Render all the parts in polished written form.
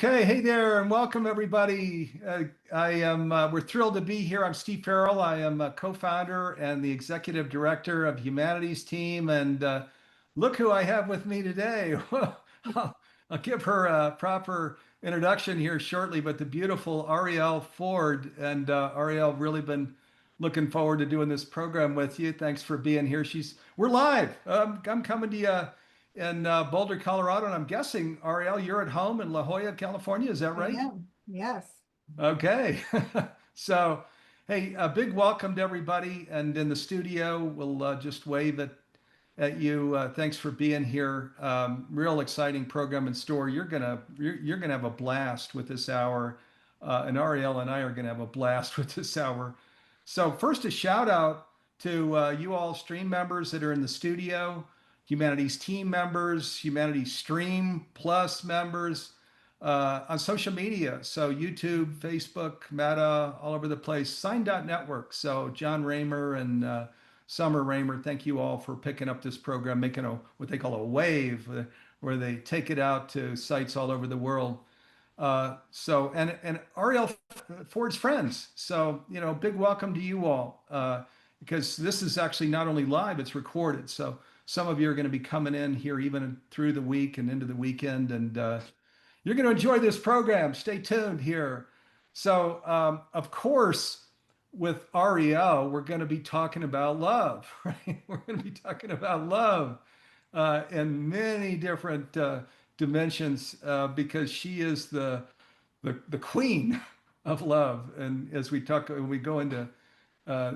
Okay, hey there, and welcome everybody. We're thrilled to be here. I'm Steve Farrell. I am a co-founder and the executive director of Humanities Team. And look who I have with me today. I'll, I'll give her a proper introduction here shortly, but the beautiful Arielle Ford. And Arielle, really been looking forward to doing this program with you. Thanks for being here. We're live. I'm coming to you in Boulder, Colorado. And I'm guessing, Arielle, you're at home in La Jolla, California. Is that I right? am. Yes. Okay. So, hey, a big welcome to everybody. And in the studio, we'll just wave at you. Thanks for being here. Real exciting program in store. You're gonna have a blast with this hour, and Arielle and I are gonna have a blast with this hour. So first, a shout out to you all stream members that are in the studio, Humanities Team members, Humanities Stream Plus members, on social media. So YouTube, Facebook, Meta, all over the place. Sign.network. So John Raymer and Summer Raymer, thank you all for picking up this program, making what they call a wave, where they take it out to sites all over the world. And Arielle Ford's friends. So, big welcome to you all, because this is actually not only live, it's recorded. So some of you are going to be coming in here even through the week and into the weekend, and you're going to enjoy this program. Stay tuned here. So, of course, with Arielle, we're going to be talking about love, right? We're going to be talking about love in many different dimensions, because she is the queen of love. And as when we go into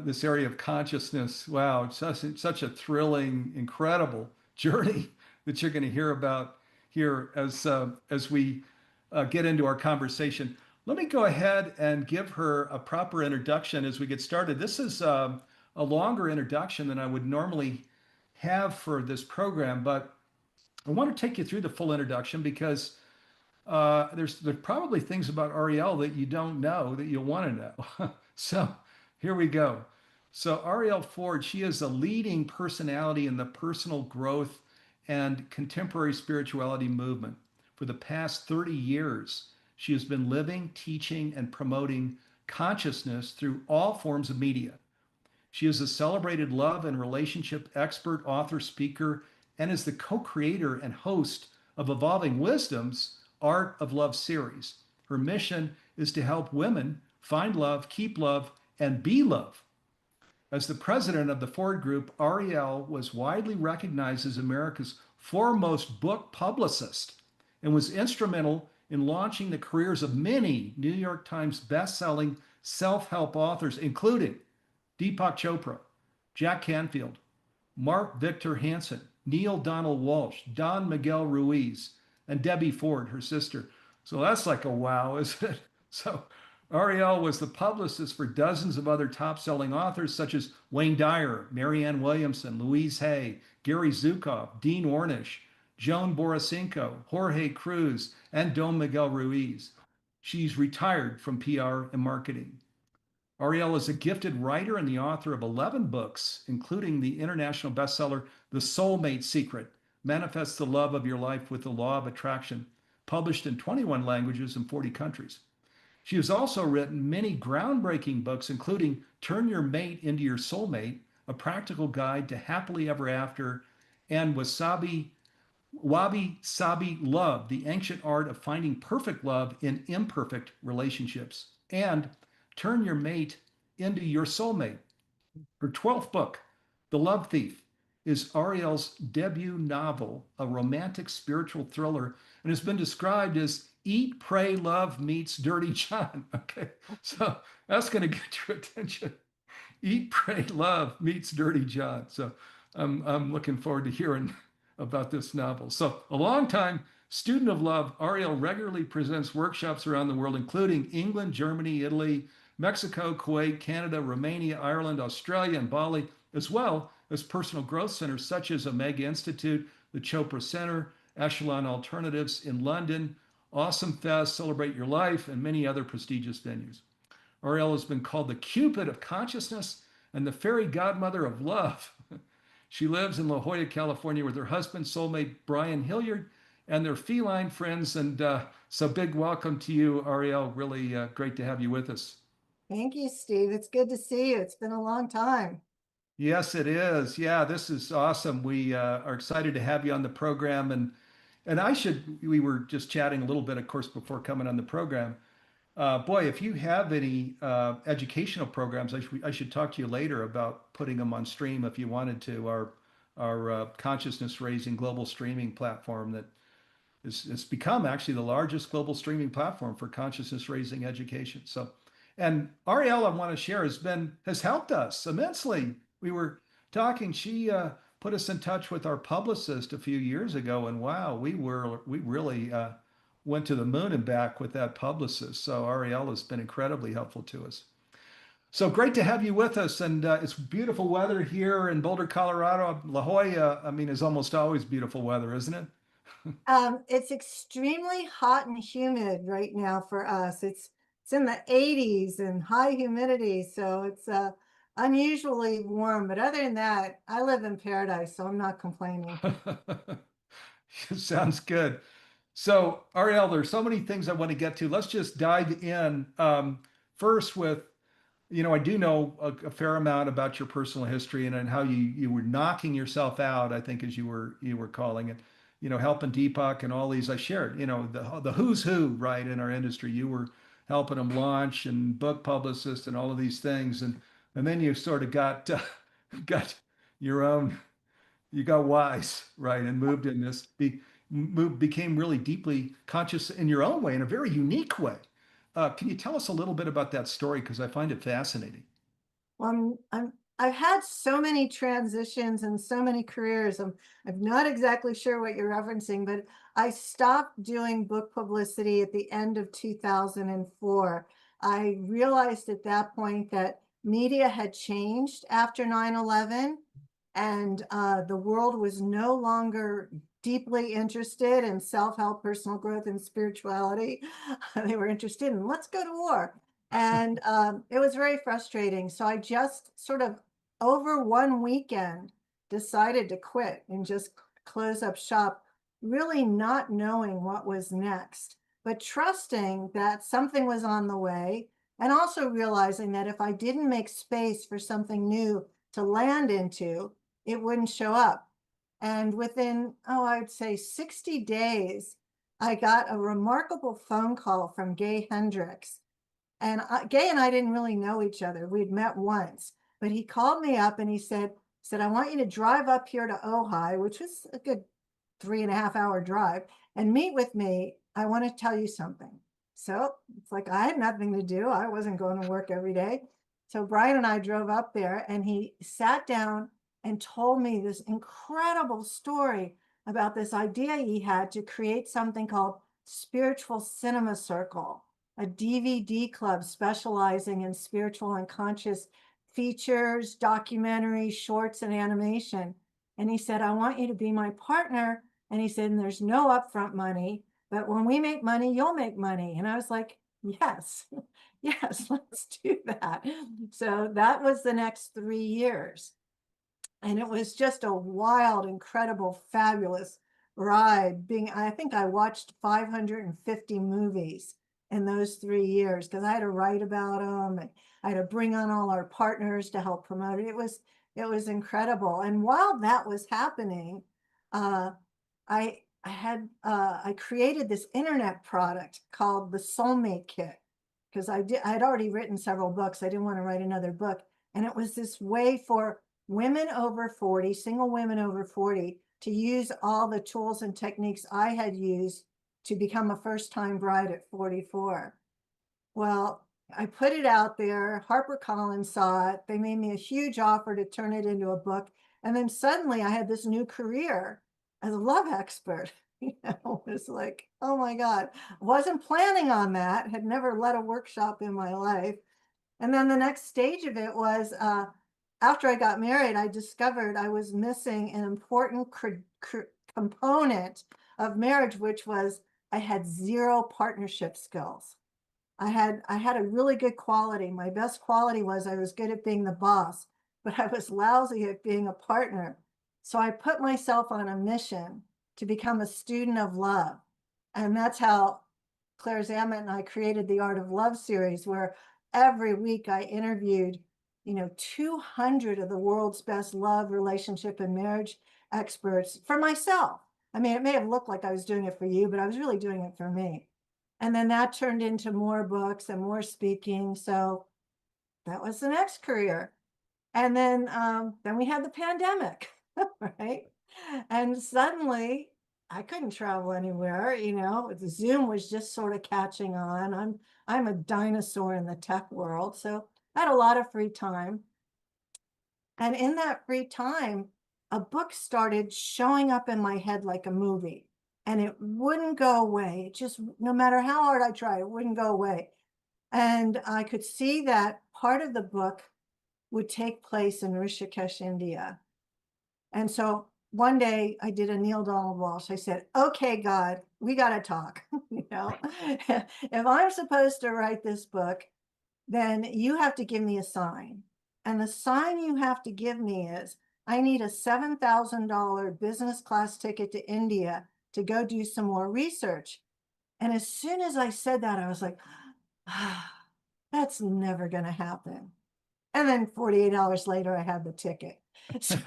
this area of consciousness, wow, it's such a thrilling, incredible journey that you're going to hear about here as we get into our conversation. Let me go ahead and give her a proper introduction as we get started. This is a longer introduction than I would normally have for this program, but I want to take you through the full introduction because there's probably things about Arielle that you don't know that you'll want to know. So here we go. So Arielle Ford, she is a leading personality in the personal growth and contemporary spirituality movement. For the past 30 years, she has been living, teaching, and promoting consciousness through all forms of media. She is a celebrated love and relationship expert, author, speaker, and is the co-creator and host of Evolving Wisdom's Art of Love series. Her mission is to help women find love, keep love, and be love. As the president of the Ford Group, Arielle was widely recognized as America's foremost book publicist and was instrumental in launching the careers of many New York Times best-selling self-help authors, including Deepak Chopra, Jack Canfield, Mark Victor Hansen, Neil Donald Walsh, Don Miguel Ruiz, and Debbie Ford, her sister. So that's like a wow, isn't it? So Arielle was the publicist for dozens of other top-selling authors such as Wayne Dyer, Marianne Williamson, Louise Hay, Gary Zukav, Dean Ornish, Joan Borisenko, Jorge Cruz, and Don Miguel Ruiz. She's retired from PR and marketing. Arielle is a gifted writer and the author of 11 books, including the international bestseller, The Soulmate Secret, Manifest the Love of Your Life with the Law of Attraction, published in 21 languages and 40 countries. She has also written many groundbreaking books, including Turn Your Mate into Your Soulmate, A Practical Guide to Happily Ever After, and Wabi-Sabi Love, The Ancient Art of Finding Perfect Love in Imperfect Relationships, and Turn Your Mate into Your Soulmate. Her 12th book, The Love Thief, is Arielle's debut novel, a romantic spiritual thriller, and has been described as Eat, Pray, Love meets Dirty John. Okay, so that's going to get your attention. Eat, Pray, Love meets Dirty John. So I'm looking forward to hearing about this novel. So a longtime student of love, Arielle regularly presents workshops around the world, including England, Germany, Italy, Mexico, Kuwait, Canada, Romania, Ireland, Australia, and Bali, as well as personal growth centers such as Omega Institute, the Chopra Center, Echelon Alternatives in London, Awesome Fest, Celebrate Your Life, and many other prestigious venues. Arielle has been called the Cupid of Consciousness and the Fairy Godmother of Love. She lives in La Jolla, California with her husband, soulmate Brian Hilliard, and their feline friends. And so big welcome to you, Arielle. Really great to have you with us. Thank you, Steve. It's good to see you. It's been a long time. Yes, it is. Yeah, this is awesome. We are excited to have you on the program. And we were just chatting a little bit, of course, before coming on the program. Boy, if you have any educational programs, I should talk to you later about putting them on stream if you wanted to. Our consciousness raising global streaming platform that it's become actually the largest global streaming platform for consciousness raising education. So, and Arielle, I want to share, has helped us immensely. We were talking. She put us in touch with our publicist a few years ago, and wow, we really went to the moon and back with that publicist. So Arielle has been incredibly helpful to us. So great to have you with us, and it's beautiful weather here in Boulder, Colorado. La Jolla, I mean, is almost always beautiful weather, isn't it? It's extremely hot and humid right now for us. It's in the 80s and high humidity, so it's unusually warm. But other than that, I live in paradise, so I'm not complaining. Sounds good. So, Arielle, there's so many things I want to get to. Let's just dive in. First, I do know a fair amount about your personal history and how you were knocking yourself out, I think, as you were calling it. Helping Deepak and all these. I shared, the who's who, right, in our industry. You were helping them launch and book publicists and all of these things, and then you sort of got your own you got wise, right, and moved in this, became really deeply conscious in your own way, in a very unique way. Can you tell us a little bit about that story? Because I find it fascinating. Well, I've had so many transitions and so many careers. I'm not exactly sure what you're referencing, but I stopped doing book publicity at the end of 2004. I realized at that point that media had changed after 9/11, and the world was no longer deeply interested in self-help, personal growth, and spirituality. They were interested in let's go to war. And it was very frustrating. So I just sort of over one weekend decided to quit and just close up shop, really not knowing what was next, but trusting that something was on the way. And also realizing that if I didn't make space for something new to land into, it wouldn't show up. And within, oh, I'd say 60 days, I got a remarkable phone call from Gay Hendricks. And Gay and I didn't really know each other. We'd met once, but he called me up and he said, I want you to drive up here to Ojai, which was a good 3.5 hour drive, and meet with me. I want to tell you something. So it's like I had nothing to do. I wasn't going to work every day. So Brian and I drove up there and he sat down and told me this incredible story about this idea he had to create something called Spiritual Cinema Circle, a DVD club specializing in spiritual and conscious features, documentaries, shorts, and animation. And he said, I want you to be my partner. And he said, and there's no upfront money, but when we make money, you'll make money. And I was like, yes, yes, let's do that. So that was the next 3 years. And it was just a wild, incredible, fabulous ride. I think I watched 550 movies in those 3 years because I had to write about them. And I had to bring on all our partners to help promote it. It was incredible. And while that was happening, I created this internet product called the Soulmate Kit because I'd already written several books. I didn't want to write another book, and it was this way for women over 40, single women over 40, to use all the tools and techniques I had used to become a first-time bride at 44. Well, I put it out there. HarperCollins saw it. They made me a huge offer to turn it into a book. And then suddenly I had this new career as a love expert. It was like, oh my God, wasn't planning on that, had never led a workshop in my life. And then the next stage of it was after I got married, I discovered I was missing an important component of marriage, which was I had zero partnership skills. I had a really good quality. My best quality was I was good at being the boss, but I was lousy at being a partner. So I put myself on a mission to become a student of love. And that's how Claire Zammit and I created the Art of Love series, where every week I interviewed, 200 of the world's best love, relationship, and marriage experts for myself. I mean, it may have looked like I was doing it for you, but I was really doing it for me. And then that turned into more books and more speaking. So that was the next career. And then we had the pandemic, right? And suddenly I couldn't travel anywhere, the Zoom was just sort of catching on. I'm a dinosaur in the tech world, so I had a lot of free time. And in that free time, a book started showing up in my head like a movie, and it wouldn't go away. It just, no matter how hard I tried, it wouldn't go away. And I could see that part of the book would take place in Rishikesh, India. And so one day I did a Neil Donald Walsh. I said, okay, God, we got to talk. If I'm supposed to write this book, then you have to give me a sign. And the sign you have to give me is I need a $7,000 business class ticket to India to go do some more research. And as soon as I said that, I was like, that's never going to happen. And then 48 hours later, I had the ticket. So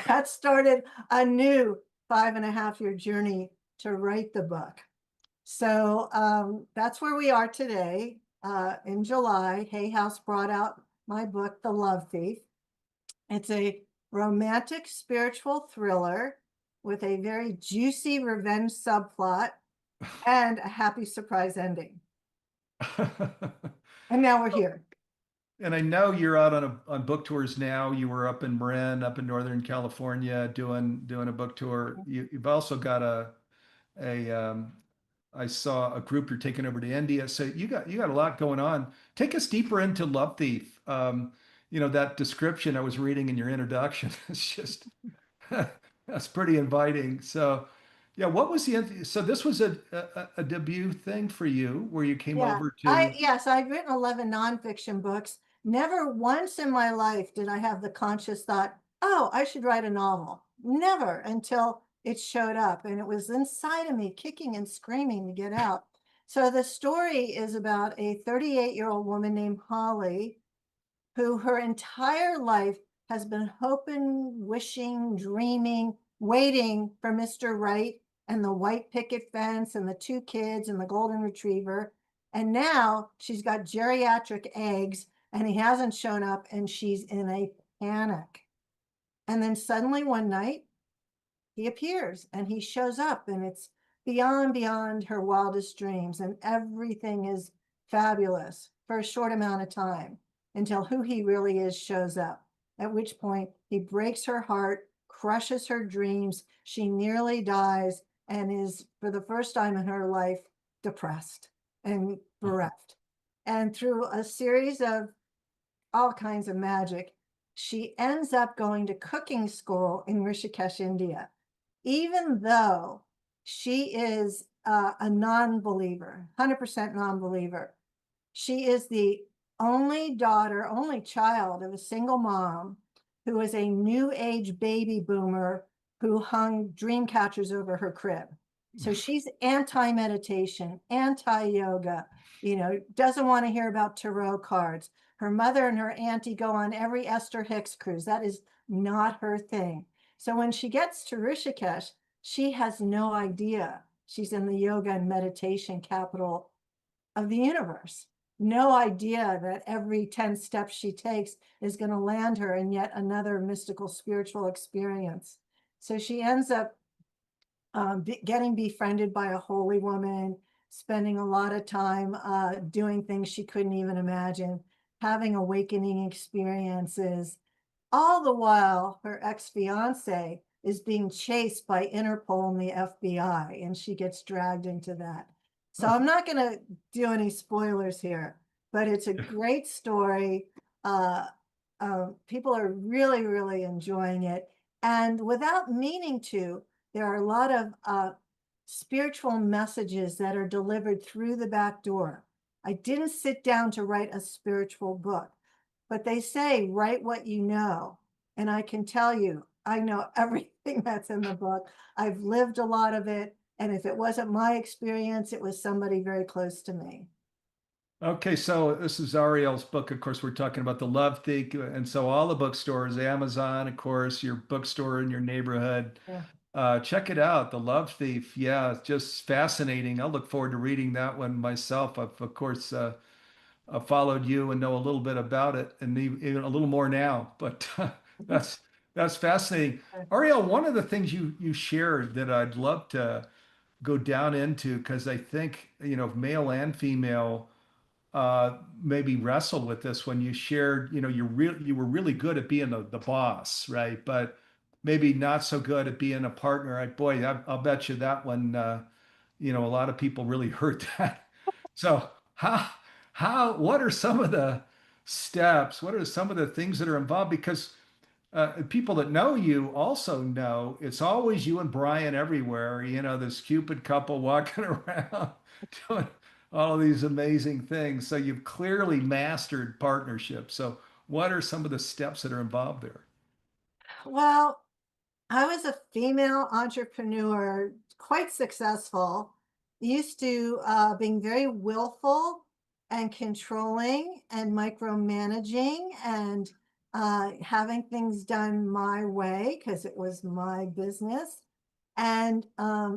that started a new 5.5-year journey to write the book. So that's where we are today. In July, Hay House brought out my book, The Love Thief. It's a romantic spiritual thriller with a very juicy revenge subplot and a happy surprise ending. And now we're here. And I know you're out on book tours now. You were up in Marin, up in Northern California, doing a book tour. You've also got a I saw a group you're taking over to India. So you got a lot going on. Take us deeper into Love Thief. That description I was reading in your introduction. It's just that's pretty inviting. So yeah, what was so this was a debut thing for you where you came Yeah, over to yes, I've written 11 nonfiction books. Never once in my life did I have the conscious thought, oh, I should write a novel. Never until it showed up, and it was inside of me kicking and screaming to get out. So the story is about a 38-year-old woman named Holly, who her entire life has been hoping, wishing, dreaming, waiting for Mr. Right and the white picket fence and the 2 kids and the golden retriever. And now she's got geriatric eggs and he hasn't shown up, and she's in a panic. And then suddenly one night he appears and he shows up, and it's beyond her wildest dreams, and everything is fabulous for a short amount of time until who he really is shows up, at which point he breaks her heart, crushes her dreams. She nearly dies and is, for the first time in her life, depressed and bereft. And through a series of all kinds of magic, she ends up going to cooking school in Rishikesh, India, even though she is a non-believer, 100% non-believer. She is the only daughter, only child of a single mom who is a new age baby boomer who hung dream catchers over her crib. So she's anti-meditation, anti-yoga, doesn't want to hear about tarot cards. Her mother and her auntie go on every Esther Hicks cruise. That is not her thing. So when she gets to Rishikesh, she has no idea she's in the yoga and meditation capital of the universe. No idea that every 10 steps she takes is going to land her in yet another mystical spiritual experience. So she ends up getting befriended by a holy woman, spending a lot of time doing things she couldn't even imagine, having awakening experiences. All the while, her ex-fiance is being chased by Interpol and the FBI, and she gets dragged into that. So I'm not going to do any spoilers here, but it's a great story. People are really, really enjoying it. And without meaning to, there are a lot of spiritual messages that are delivered through the back door. I didn't sit down to write a spiritual book, but they say, write what you know. And I can tell you, I know everything that's in the book. I've lived a lot of it. And if it wasn't my experience, it was somebody very close to me. Okay, so this is Arielle's book. Of course, we're talking about The Love Thief. And so all the bookstores, Amazon, of course, your bookstore in your neighborhood, Yeah. check it out. The Love Thief. Yeah, it's just fascinating. I'll look forward to reading that one myself. I've, of course, followed you and know a little bit about it and even a little more now, but that's that's fascinating. Arielle, one of the things you shared that I'd love to go down into, because I think, male and female maybe wrestle with this when you shared, you were really good at being the boss, right? But maybe not so good at being a partner. Boy, I'll bet you that one, a lot of people really heard that. So what are some of the steps? What are some of the things that are involved? Because people that know you also know it's always you and Brian everywhere. This Cupid couple walking around doing all of these amazing things. So you've clearly mastered partnership. So what are some of the steps that are involved there? Well, I was a female entrepreneur, quite successful, used to being very willful and controlling and micromanaging and having things done my way because it was my business. And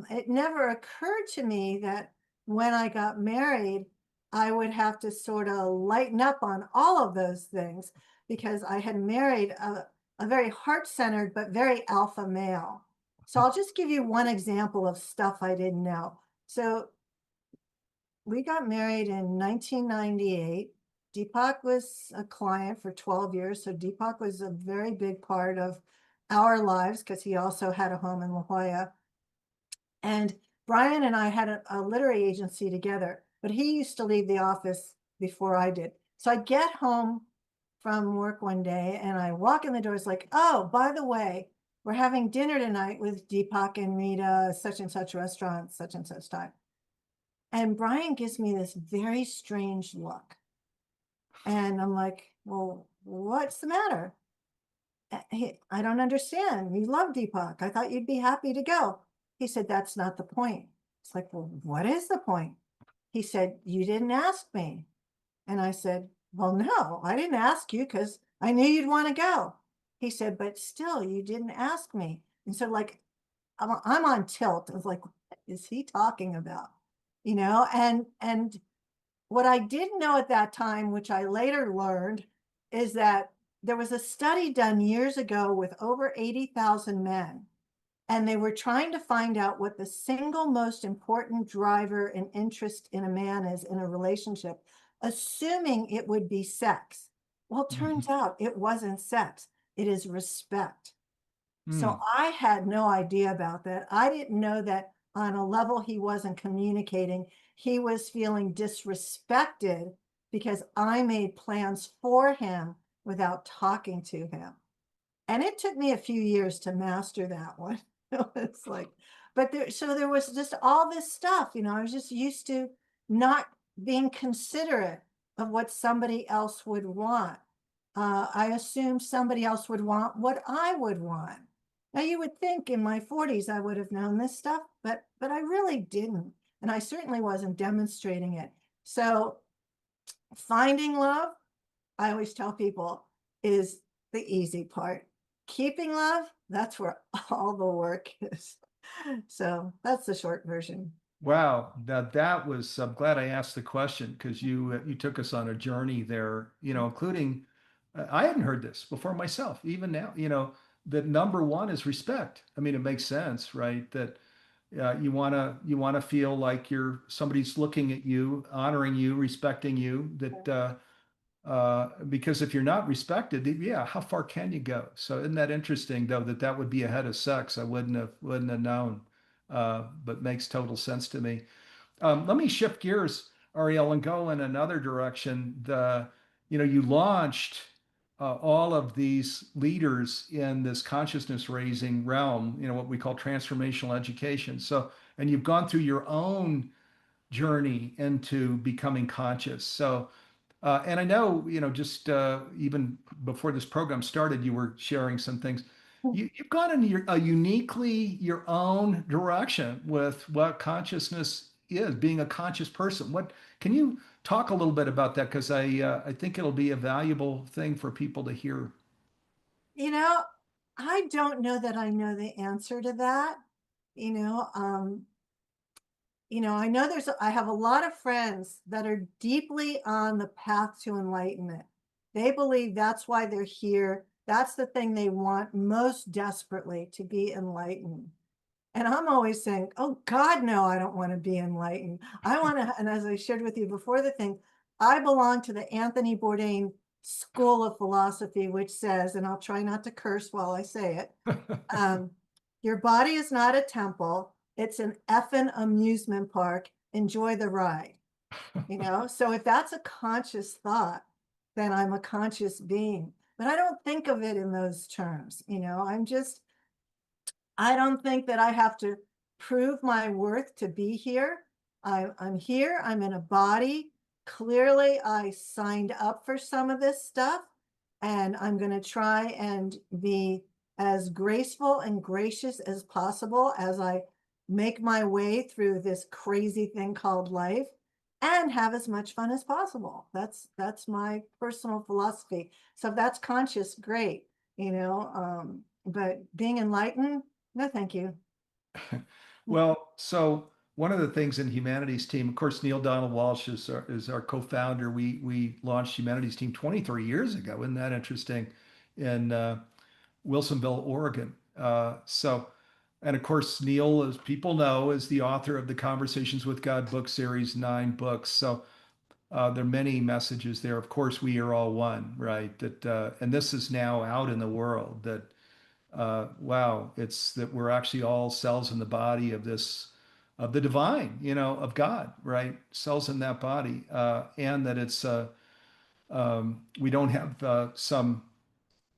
it never occurred to me that when I got married, I would have to sort of lighten up on all of those things because I had married a very heart-centered but very alpha male. So I'll just give you one example of stuff I didn't know. So we got married in 1998. Deepak was a client for 12 years. So Deepak was a very big part of our lives because he also had a home in La Jolla. And Brian and I had a literary agency together, but he used to leave the office before I did. So I get home from work one day and I walk in the door. It's like, oh, by the way, we're having dinner tonight with Deepak and Rita, such and such restaurant, such and such time. And Brian gives me this very strange look. And I'm like, well, what's the matter? I don't understand. You love Deepak. I thought you'd be happy to go. He said, that's not the point. It's like, well, what is the point? He said, you didn't ask me. And I said, well, no, I didn't ask you because I knew you'd want to go. He said, but still, you didn't ask me. And so, like, I'm on tilt. I was like, what is he talking about? And what I didn't know at that time, which I later learned, is that there was a study done years ago with over 80,000 men, and they were trying to find out what the single most important driver and interest in a man is in a relationship, assuming it would be sex. Well, it turns out it wasn't sex, it is respect. So Hmm. I had no idea about that. I didn't know that on a level he wasn't communicating. He was feeling disrespected because I made plans for him without talking to him. And it took me a few years to master that one. It's like, but there was just all this stuff, I was just used to not being considerate of what somebody else would want. I assumed somebody else would want what I would want. Now you would think in my 40s I would have known this stuff, but I really didn't. And I certainly wasn't demonstrating it. So finding love, I always tell people, is the easy part. Keeping love, that's where all the work is. So that's the short version. Wow, that was. I'm glad I asked the question because you took us on a journey there. Including I hadn't heard this before myself. Even now, that number one is respect. I mean, it makes sense, right? That you wanna feel like somebody's looking at you, honoring you, respecting you. Because if you're not respected, yeah, how far can you go? So isn't that interesting though that would be ahead of sex? I wouldn't have known, but makes total sense to me. Let me shift gears, Arielle, and go in another direction. You launched all of these leaders in this consciousness raising realm, what we call transformational education. So, and you've gone through your own journey into becoming conscious. So, and I know, just even before this program started, you were sharing some things. you've gone in a uniquely your own direction with what consciousness is, being a conscious person. What can you talk a little bit about that? Because I think it'll be a valuable thing for people to hear. You know, I don't know that I know the answer to that. You know, I know I have a lot of friends that are deeply on the path to enlightenment. They believe that's why they're here. That's the thing they want most desperately, to be enlightened. And I'm always saying, oh God, no, I don't want to be enlightened. I want to, and as I shared with you before the thing, I belong to the Anthony Bourdain school of philosophy, which says, and I'll try not to curse while I say it, um, your body is not a temple. It's an effing amusement park. Enjoy the ride. So if that's a conscious thought, then I'm a conscious being. But I don't think of it in those terms. I don't think that I have to prove my worth to be here. I'm here. I'm in a body. Clearly, I signed up for some of this stuff, and I'm going to try and be as graceful and gracious as possible as I make my way through this crazy thing called life, and have as much fun as possible. That's my personal philosophy. So if that's conscious, great. But being enlightened, no, thank you. Well, so one of the things in Humanities Team, of course, Neil Donald Walsh is our co-founder. We launched Humanities Team 23 years ago. Isn't that interesting? In Wilsonville, Oregon. And of course, Neil, as people know, is the author of the Conversations with God book series, 9 books. So there are many messages there. Of course, we are all one, right? That and this is now out in the world that wow, it's that we're actually all cells in the body of this, of the divine, of God, right? Cells in that body, and that it's we don't have some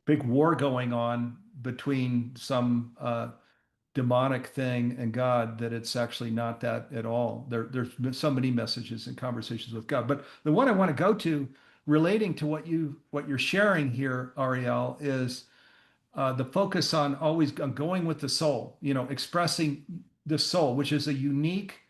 big war going on between some demonic thing and God. That it's actually not that at all. There's so many messages and conversations with God, but the one I want to go to, relating to what you're sharing here, Arielle, is the focus on always on going with the soul, expressing the soul, which is a unique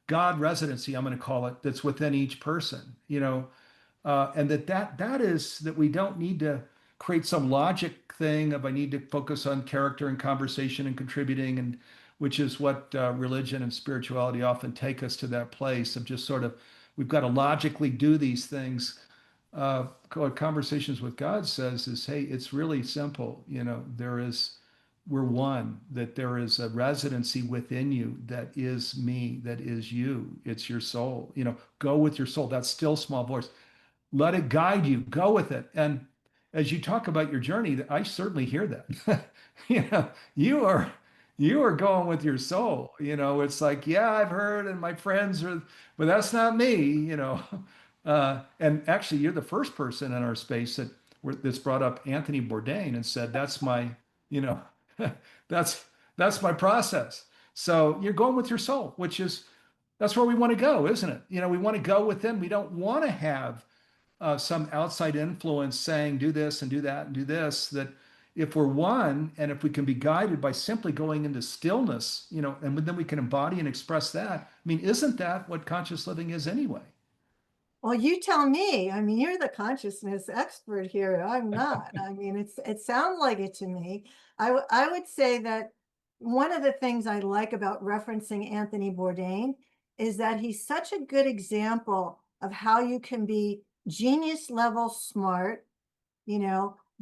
God residency, I'm going to call it, that's within each person, and that is that we don't need to create some logic thing of I need to focus on character and conversation and contributing, and which is what religion and spirituality often take us to, that place of just sort of we've got to logically do these things. What Conversations with God says is, hey, it's really simple. We're one, that there is a residency within you that is me, that is you. It's your soul. Go with your soul, that still small voice. Let it guide you. Go with it. And as you talk about your journey, I certainly hear that. you know, you are you are going with your soul. It's like, yeah, I've heard, and my friends are, but that's not me. And actually, you're the first person in our space that's brought up Anthony Bourdain and said, that's my, you know, that's that's my process. So you're going with your soul, which is that's where we want to go, isn't it? We want to go within. We don't want to have some outside influence saying do this and do that and do this. That if we're one, and if we can be guided by simply going into stillness, and then we can embody and express that. I mean, isn't that what conscious living is anyway? Well, you tell me. I mean, you're the consciousness expert here. I'm not. I mean, it sounds like it to me. I would say that one of the things I like about referencing Anthony Bourdain is that he's such a good example of how you can be genius level smart,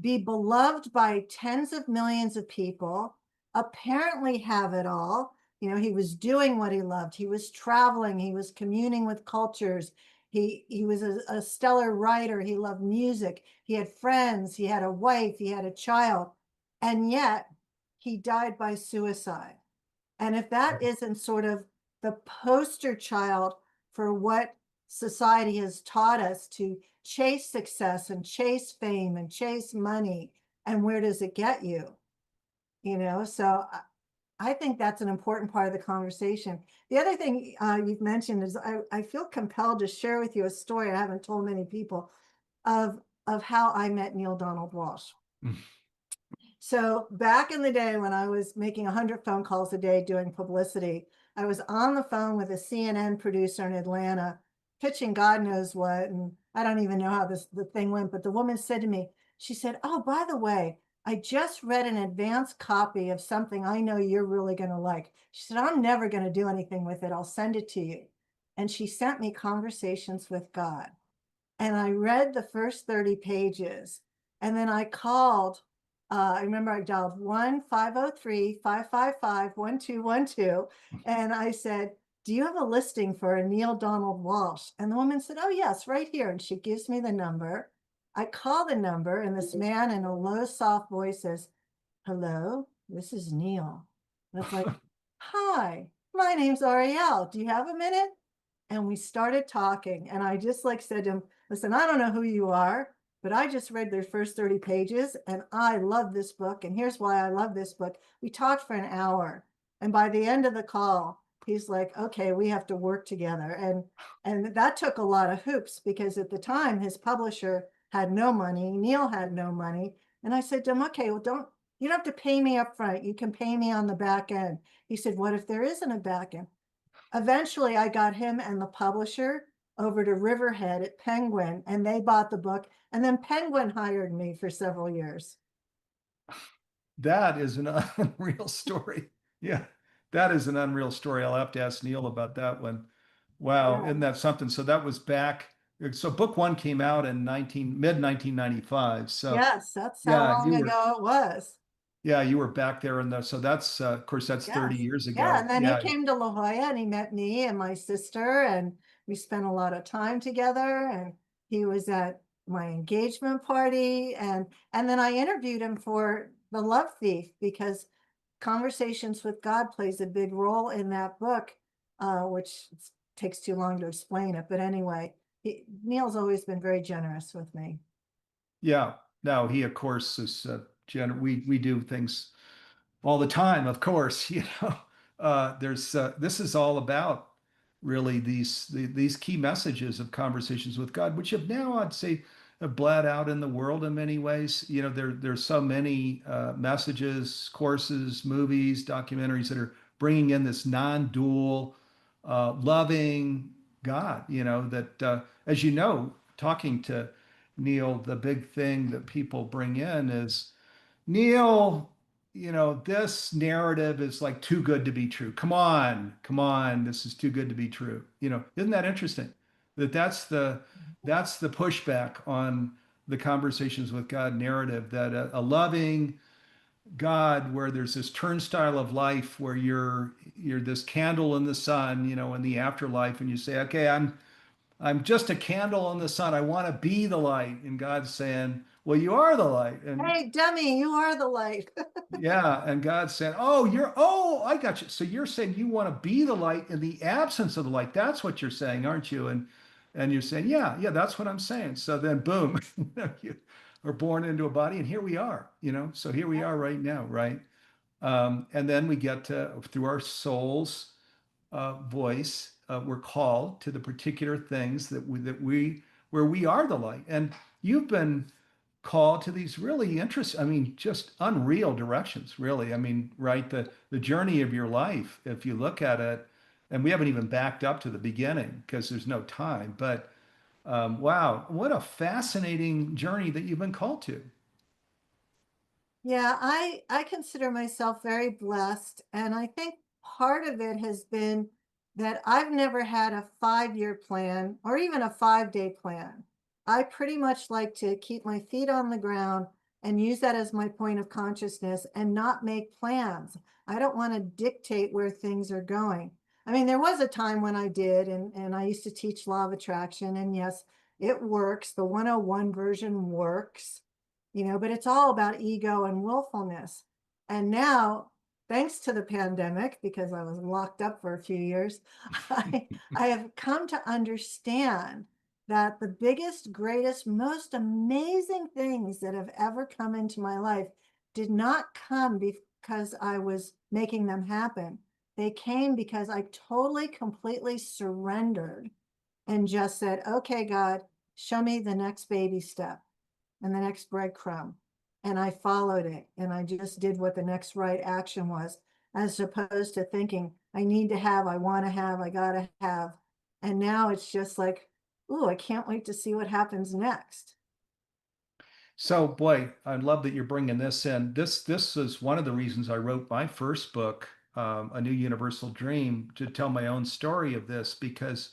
be beloved by tens of millions of people, apparently have it all. He was doing what he loved. He was traveling. He was communing with cultures. He was a stellar writer. He loved music. He had friends. He had a wife. He had a child. And yet he died by suicide. And if that isn't sort of the poster child for what society has taught us to chase success and chase fame and chase money, and where does it get you? So I think that's an important part of the conversation. The other thing you've mentioned is I feel compelled to share with you a story I haven't told many people of how I met Neil Donald Walsh. So back in the day when I was making 100 phone calls a day doing publicity, I was on the phone with a CNN producer in Atlanta pitching God knows what. And I don't even know how the thing went, but the woman said to me, she said, "Oh, by the way, I just read an advanced copy of something I know you're really going to like." She said, "I'm never going to do anything with it. I'll send it to you." And she sent me Conversations with God. And I read the first 30 pages, and then I called, I remember I dialed 1-503-555-1212, and I said, "Do you have a listing for a Neil Donald Walsh?" And the woman said, "Oh, yes, right here." And she gives me the number. I call the number, and this man in a low, soft voice says, "Hello, this is Neil." And it's like, "Hi, my name's Arielle. Do you have a minute?" And we started talking, and I just like said to him, "Listen, I don't know who you are, but I just read their first 30 pages and I love this book. And here's why I love this book." We talked for an hour. And by the end of the call, he's like, "Okay, we have to work together." And that took a lot of hoops because at the time his publisher had no money, Neil had no money. And I said to him, "Okay, well, you don't have to pay me up front. You can pay me on the back end." He said, "What if there isn't a back end?" Eventually, I got him and the publisher over to Riverhead at Penguin, and they bought the book, and then Penguin hired me for several years. That is an unreal story. Yeah, that is an unreal story. I'll have to ask Neil about that one. Wow, Yeah. isn't that something? So that was back. So book one came out in 19 mid 1995. So Yes, that's how yeah, long ago it was. you were back there in the so that's of course that's 30 Yes. years Yeah, ago. and then he Yeah, came to La Jolla and he met me and my sister, and we spent a lot of time together, and he was at my engagement party, and then I interviewed him for The Love Thief because Conversations with God plays a big role in that book, which takes too long to explain it. But anyway, Neil's always been very generous with me. yeah. Now he of course is we do things all the time, of course. There's this is all about really these key messages of Conversations with God, which have now, I'd say, have bled out in the world in many ways. There's so many messages, courses, movies, documentaries that are bringing in this non-dual, loving God. That as you know, talking to Neil, the big thing that people bring in is, "Neil, this narrative is like too good to be true. Come on, this is too good to be true." Isn't that interesting? That's the pushback on the Conversations with God narrative, that a loving God where there's this turnstile of life where you're this candle in the sun, in the afterlife, and you say, "Okay, I'm just a candle in the sun. I want to be the light." And God's saying, "Well, you are the light." And Hey, dummy, you are the light. yeah, and God said, I got you. So you're saying you want to be the light in the absence of the light. That's what you're saying, aren't you? And you're saying, yeah, that's what I'm saying. So then boom, you are born into a body, and here we are, So here we are right now, right? And then we get to, through our soul's voice, we're called to the particular things where we are the light. And you've been call to these really interesting, I mean, just unreal directions, really. I mean, right? The journey of your life, if you look at it, and we haven't even backed up to the beginning because there's no time, but wow, what a fascinating journey that you've been called to. Yeah, I consider myself very blessed, and I think part of it has been that I've never had a 5-year plan or even a 5-day plan. I pretty much like to keep my feet on the ground and use that as my point of consciousness and not make plans. I don't want to dictate where things are going. I mean, there was a time when I did, and I used to teach law of attraction, and yes, it works. The 101 version works, but it's all about ego and willfulness. And now, thanks to the pandemic, because I was locked up for a few years, I have come to understand that the biggest, greatest, most amazing things that have ever come into my life did not come because I was making them happen. They came because I totally, completely surrendered and just said, "Okay, God, show me the next baby step and the next breadcrumb." and I followed it, and I just did what the next right action was, as opposed to thinking, I need to have, I want to have, I gotta have. And now it's just like, ooh, I can't wait to see what happens next. So, boy, I love that you're bringing this in. This is one of the reasons I wrote my first book, A New Universal Dream, to tell my own story of this, because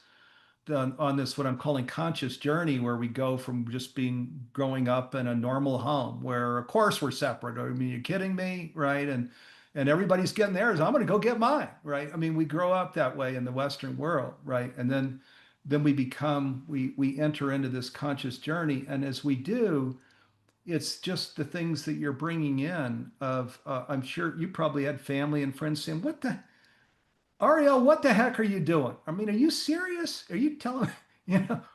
on this what I'm calling conscious journey, where we go from just being growing up in a normal home, where of course we're separate. I mean, you're kidding me, right? And everybody's getting theirs. I'm going to go get mine, right? I mean, we grow up that way in the Western world, right? And then we enter into this conscious journey, and as we do, it's just the things that you're bringing in of I'm sure you probably had family and friends saying, what the Arielle, what the heck are you doing? I mean, are you serious? Are you telling,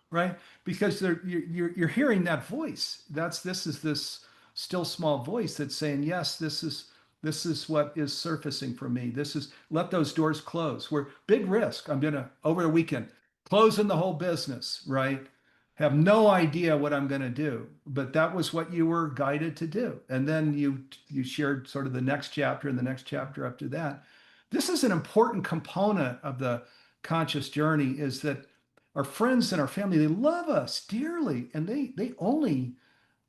right? Because you're hearing that voice. This is this still small voice that's saying, yes, this is what is surfacing for me. This is let those doors close. We're big risk. I'm gonna over the weekend closing the whole business, right? Have no idea what I'm gonna do, but that was what you were guided to do. And then you shared sort of the next chapter and the next chapter up to that. This is an important component of the conscious journey, is that our friends and our family, they love us dearly, and they only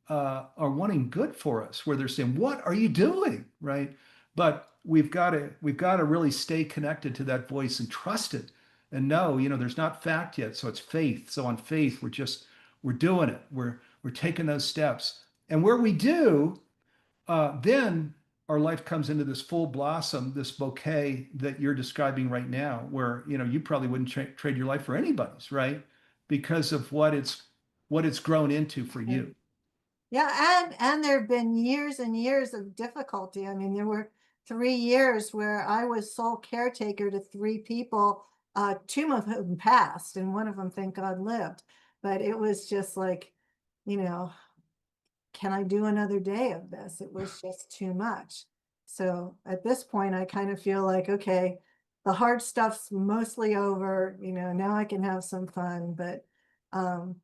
are wanting good for us, where they're saying, what are you doing, right? But we've got to really stay connected to that voice and trust it, and know, there's not fact yet, so it's faith. So on faith, we're doing it, we're taking those steps, and where we do, then our life comes into this full blossom, this bouquet that you're describing right now, where you probably wouldn't trade your life for anybody's, right? Because of what it's grown into for you. Yeah, and there have been years and years of difficulty. I mean, there were 3 years where I was sole caretaker to 3 people, two of whom passed, and one of them, thank God, lived. But it was just like, you know, can I do another day of this? It was just too much. So at this point, I kind of feel like, okay, the hard stuff's mostly over, now I can have some fun. But um,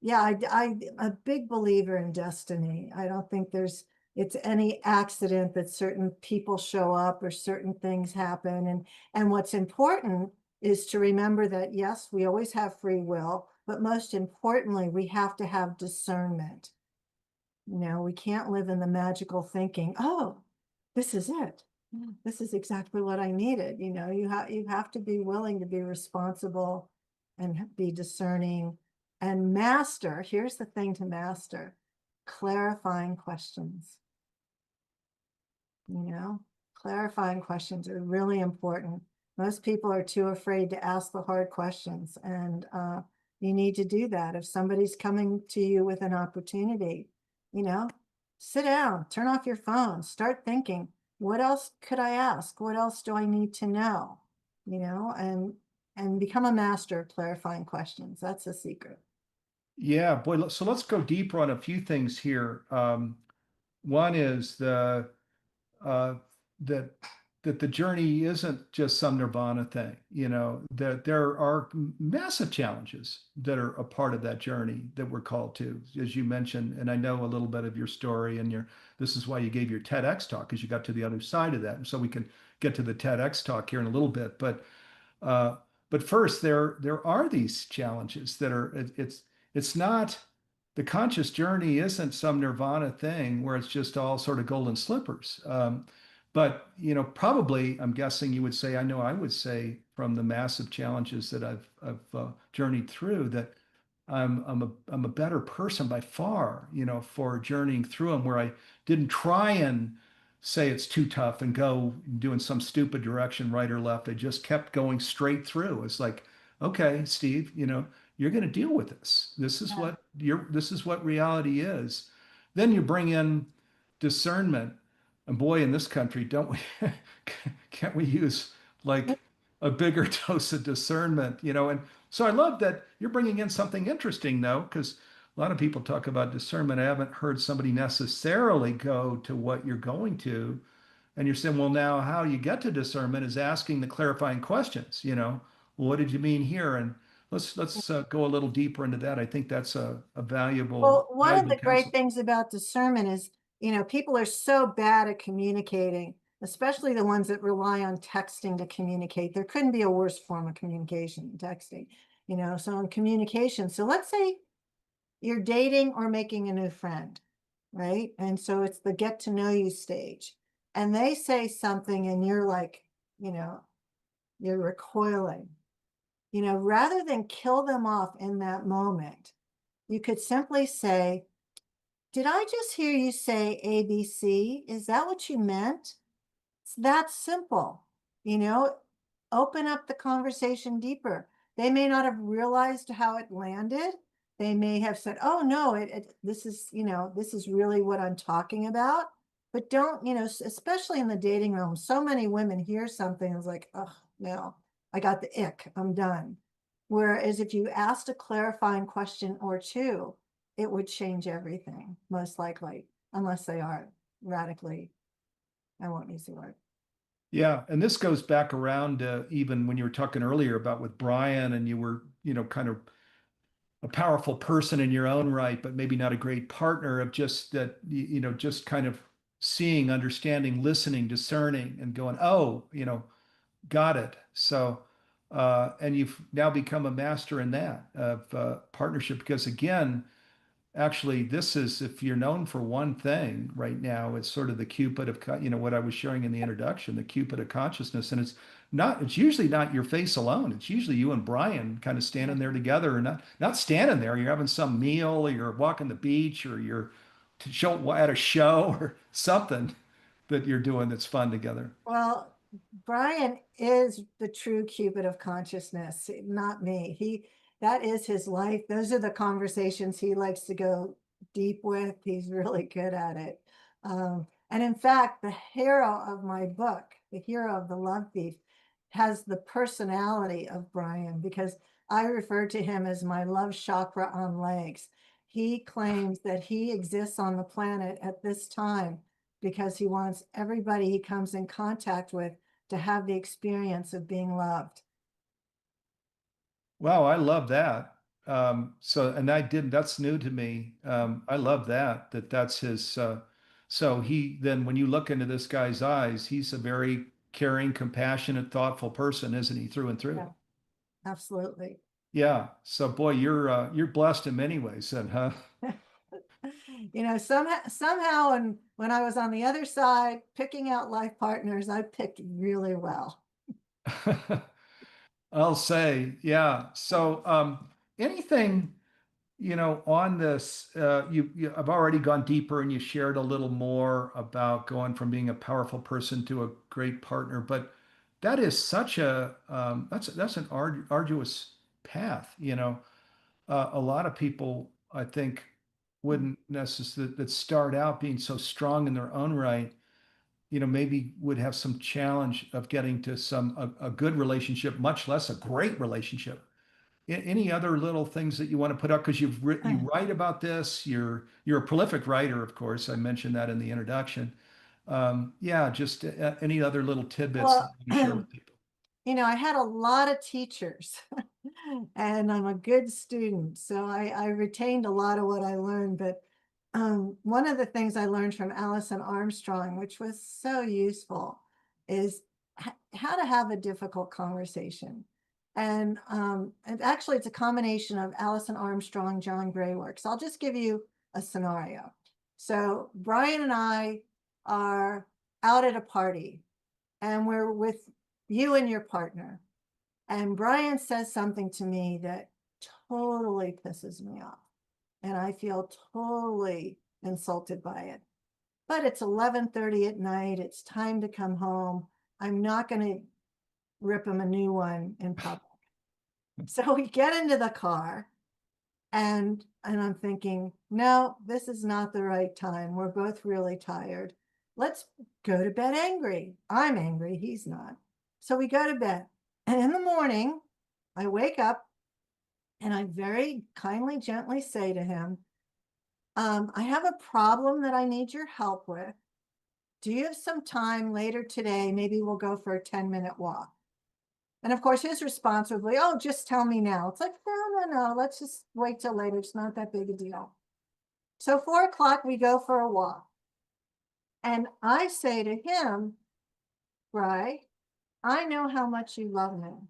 yeah, I'm a big believer in destiny. I don't think it's any accident that certain people show up or certain things happen. And what's important is to remember that, yes, we always have free will, but most importantly, we have to have discernment. We can't live in the magical thinking, oh, this is it. This is exactly what I needed. You have to be willing to be responsible and be discerning and master. Here's the thing to master: clarifying questions. You know, clarifying questions are really important. Most people are too afraid to ask the hard questions, and you need to do that. If somebody's coming to you with an opportunity, you know, sit down, turn off your phone, start thinking, what else could I ask? What else do I need to know? And become a master of clarifying questions. That's a secret. Yeah, boy. So let's go deeper on a few things here. One is uh, that the journey isn't just some nirvana thing, that there are massive challenges that are a part of that journey that we're called to, as you mentioned. And I know a little bit of your story, and this is why you gave your TEDx talk, because you got to the other side of that. And so we can get to the TEDx talk here in a little bit. Uh, but first, there are these challenges that are it's not, the conscious journey isn't some nirvana thing where it's just all sort of golden slippers. But probably, I'm guessing you would say, I know I would say, from the massive challenges that I've journeyed through, that I'm a better person by far, for journeying through them, where I didn't try and say it's too tough and go doing some stupid direction, right or left. I just kept going straight through. It's like, okay, Steve, you're going to deal with this. This is what reality is. Then you bring in discernment. And boy, in this country, don't we can't we use like a bigger dose of discernment, And so I love that you're bringing in something interesting, though, because a lot of people talk about discernment. I haven't heard somebody necessarily go to what you're going to. And you're saying, well, now how you get to discernment is asking the clarifying questions, well, what did you mean here? And let's go a little deeper into that. I think that's a valuable Well, one of valuable the great counsel. things about discernment is People are so bad at communicating, especially the ones that rely on texting to communicate. There couldn't be a worse form of communication than texting, so in communication. So let's say you're dating or making a new friend, right? And so it's the get to know you stage. And they say something and you're like, you know, you're recoiling. Rather than kill them off in that moment, you could simply say, did I just hear you say ABC? Is that what you meant? It's that simple, you know, open up the conversation deeper. They may not have realized how it landed. They may have said, oh no, this is, this is really what I'm talking about. But don't, especially in the dating realm, so many women hear something and it's like, oh no, I got the ick, I'm done. Whereas if you asked a clarifying question or two, it would change everything, most likely, unless they are radically, I won't use the word. Yeah, and this goes back around even when you were talking earlier about with Brian, and you were, kind of a powerful person in your own right, but maybe not a great partner, of just that, just kind of seeing, understanding, listening, discerning, and going, oh, got it. So, and you've now become a master in that of partnership, because again, actually, this is, if you're known for one thing right now, it's sort of the Cupid of, what I was sharing in the introduction, the Cupid of consciousness. And it's usually not your face alone. It's usually you and Brian kind of standing there together, and not standing there. You're having some meal, or you're walking the beach, or you're at a show or something that you're doing that's fun together. Well, Brian is the true Cupid of consciousness, not me. That is his life. Those are the conversations he likes to go deep with. He's really good at it. And in fact, the hero of my book, the hero of The Love Thief, has the personality of Brian, because I refer to him as my love chakra on legs. He claims that he exists on the planet at this time because he wants everybody he comes in contact with to have the experience of being loved. Wow, I love that. And that's new to me. I love that's his, so then when you look into this guy's eyes, he's a very caring, compassionate, thoughtful person, isn't he, through and through? Yeah, absolutely. Yeah. So boy, you're blessed in many ways then, huh? Somehow, and when I was on the other side picking out life partners, I picked really well. I'll say, yeah. So, anything, on this, I've already gone deeper, and you shared a little more about going from being a powerful person to a great partner, but that is such that's an arduous path. A lot of people, I think, wouldn't necessarily, that start out being so strong in their own right, maybe would have some challenge of getting to a good relationship, much less a great relationship. Any other little things that you want to put up? Because you write about this. You're a prolific writer, of course. I mentioned that in the introduction. Yeah, just any other little tidbits that Well, you can share with people. I had a lot of teachers and I'm a good student. So I retained a lot of what I learned. But one of the things I learned from Alison Armstrong, which was so useful, is how to have a difficult conversation. And actually, it's a combination of Alison Armstrong, John Gray works. I'll just give you a scenario. So Brian and I are out at a party, and we're with you and your partner. And Brian says something to me that totally pisses me off. And I feel totally insulted by it. But it's 11:30 at night. It's time to come home. I'm not going to rip him a new one in public. So we get into the car, and I'm thinking, no, this is not the right time. We're both really tired. Let's go to bed angry. I'm angry. He's not. So we go to bed. And in the morning, I wake up and I very kindly, gently say to him, I have a problem that I need your help with. Do you have some time later today? Maybe we'll go for a 10-minute walk. And of course, his response would be, oh, just tell me now. It's like, no, let's just wait till later. It's not that big a deal. So 4 o'clock, we go for a walk. And I say to him, Bry, I know how much you love me.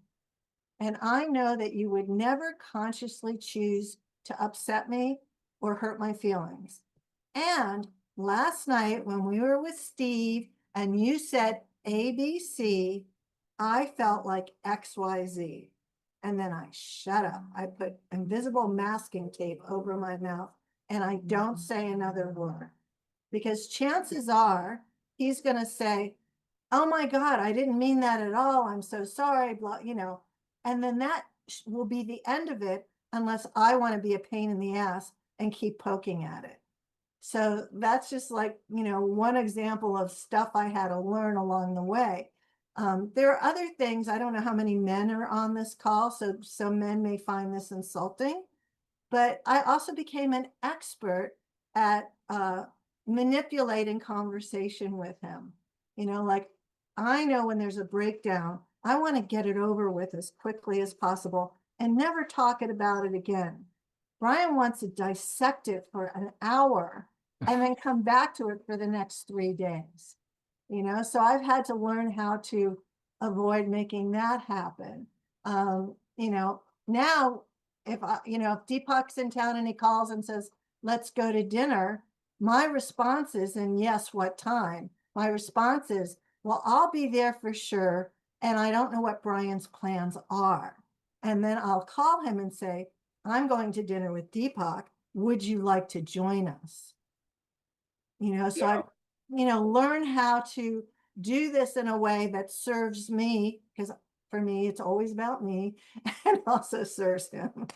And I know that you would never consciously choose to upset me or hurt my feelings. And last night, when we were with Steve and you said ABC, I felt like XYZ. And then I shut up. I put invisible masking tape over my mouth and I don't say another word because chances are he's going to say, oh my God, I didn't mean that at all. I'm so sorry, blah, and then that will be the end of it unless I want to be a pain in the ass and keep poking at it. So that's just like, one example of stuff I had to learn along the way. There are other things. I don't know how many men are on this call, so some men may find this insulting, but I also became an expert at manipulating conversation with him. Like I know when there's a breakdown, I want to get it over with as quickly as possible and never talk about it again. Brian wants to dissect it for an hour and then come back to it for the next 3 days. So I've had to learn how to avoid making that happen. Now if Deepak's in town and he calls and says, let's go to dinner, my response is, and yes, what time? My response is, well, I'll be there for sure. And I don't know what Brian's plans are. And then I'll call him and say, I'm going to dinner with Deepak. Would you like to join us? So Yeah. I, learn how to do this in a way that serves me, because for me, it's always about me and also serves him.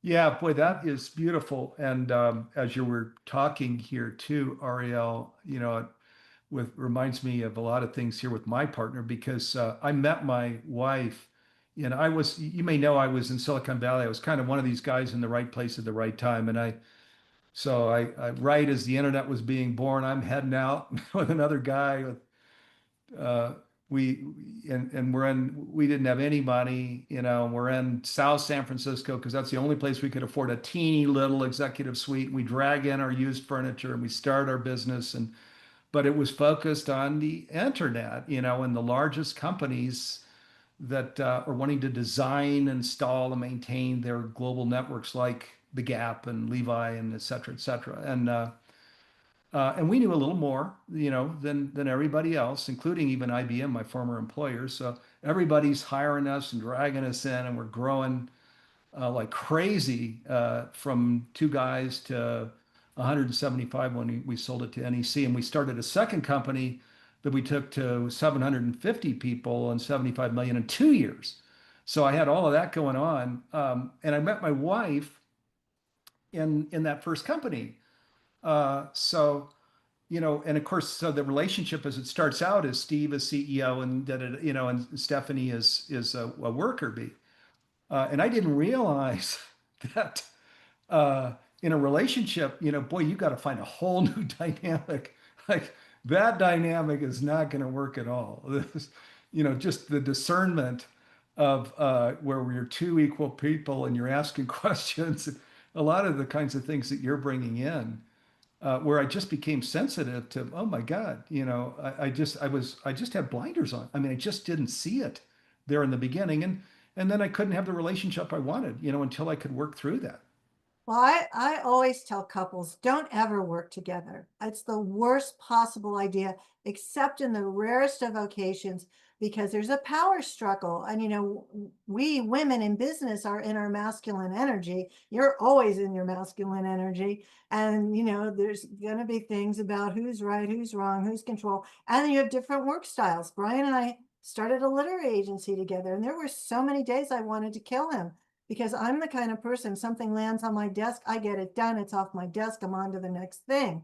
Yeah, boy, that is beautiful. And as you were talking here too, Arielle, it reminds me of a lot of things here with my partner because I met my wife, and you may know, I was in Silicon Valley. I was kind of one of these guys in the right place at the right time. And right as the internet was being born, I'm heading out with another guy with uh, we and we didn't have any money, we're in South San Francisco because that's the only place we could afford a teeny little executive suite. We drag in our used furniture and we start our business, but it was focused on the internet, and the largest companies that are wanting to design, install, and maintain their global networks like the Gap and Levi and et cetera, et cetera. And we knew a little more, than everybody else, including even IBM, my former employer. So everybody's hiring us and dragging us in, and we're growing like crazy from 2 guys to 175 when we sold it to NEC. And we started a second company that we took to 750 people and 75 million in 2 years. So I had all of that going on, and I met my wife in that first company. So and of course, so the relationship as it starts out is Steve is CEO and and Stephanie is a worker bee. And I didn't realize that in a relationship, boy, you got to find a whole new dynamic. Like that dynamic is not going to work at all. This, just the discernment of where we're two equal people and you're asking questions, a lot of the kinds of things that you're bringing in where I just became sensitive to, oh my God, I just had blinders on. I mean, I just didn't see it there in the beginning. And then I couldn't have the relationship I wanted, until I could work through that. Well, I always tell couples, don't ever work together. It's the worst possible idea, except in the rarest of occasions, because there's a power struggle. And, we women in business are in our masculine energy. You're always in your masculine energy. And, there's going to be things about who's right, who's wrong, who's control. And then you have different work styles. Brian and I started a literary agency together, and there were so many days I wanted to kill him because I'm the kind of person, something lands on my desk, I get it done, it's off my desk, I'm on to the next thing.